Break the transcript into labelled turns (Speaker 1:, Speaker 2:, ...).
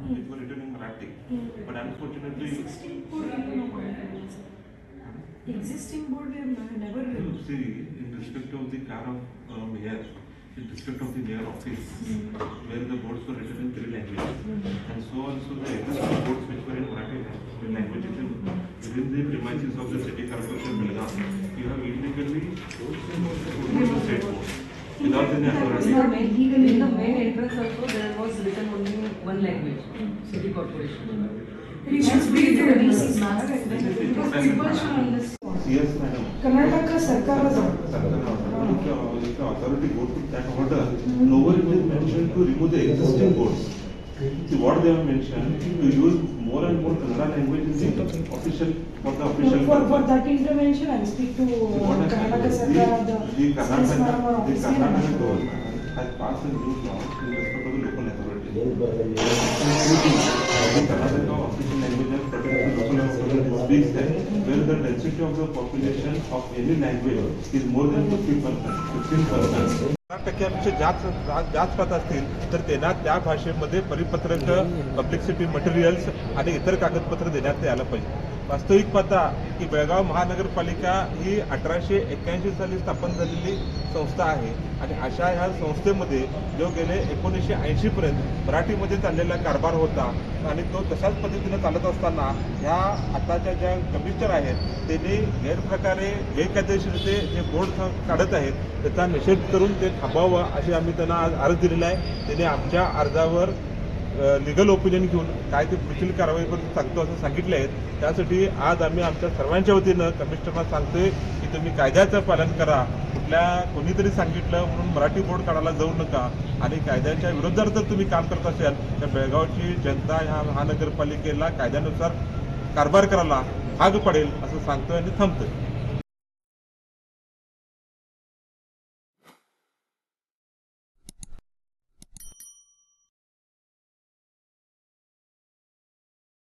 Speaker 1: which were written in Marathi. But unfortunately,
Speaker 2: existing board we have never
Speaker 1: see, in respect of the car of mayor, in respect of the mayor office, where the boards were written in 3 languages, and so also the existing boards which were in Marathi language within the premises of the city corporation Belgaum, you have illegally the state board without any authority.
Speaker 3: In the main entrance also there was written only one language, city corporation.
Speaker 2: it should be the DC's manner because people should understand.
Speaker 1: Yes, madam.
Speaker 2: Karnataka Sarkar
Speaker 1: If the authority goes to that order, nowhere it is mentioned to remove the existing boards. See what they have mentioned, to use more and more Kannada language in the official, for the official.
Speaker 2: For that intervention, I speak to Karnataka Sarkar,
Speaker 1: the Karnataka government has passed a new law in respect of the local authority. The Karnataka official language and protects the local authority speaks that where the density of the population of any language is more than 15%. 10% जास्त पद असतील तर त्यांना त्या भाषेमध्ये परिपत्रक, publicity materials आणि इतर कागदपत्र देण्यात यायला पाहिजे. वास्तविक पाहता की बेळगाव महानगरपालिका ही 1881 साली स्थापन झालेली संस्था आहे आणि अशा ह्या संस्थेमध्ये जो गेले 1980 पर्यंत मराठीमध्ये चाललेला कारभार होता आणि तो तशाच पद्धतीने चालत असताना ह्या आताच्या ज्या कमिशनर आहेत त्यांनी गैरप्रकारे बेकायदेशीरते जे बोर्ड काढत आहेत त्याचा निषेध करून ते थांबवावं अशी आम्ही त्यांना आज अर्ज दिलेला आहे. त्यांनी आमच्या अर्जावर लिगल ओपिनियन घेऊन काय ते पुढील कारवाई करून सांगतो असं सांगितले आहेत. त्यासाठी आज आम्ही आमच्या सर्वांच्या वतीनं कमिशनरला सांगतोय की तुम्ही कायद्याचं पालन करा. कुठल्या कोणीतरी सांगितलं म्हणून मराठी बोर्ड काढायला जाऊ नका आणि कायद्याच्या विरोधात जर तुम्ही काम करत असाल तर बेळगावची जनता ह्या महानगरपालिकेला कायद्यानुसार कारभार करायला भाग पडेल असं सांगतोय आणि थांबतोय.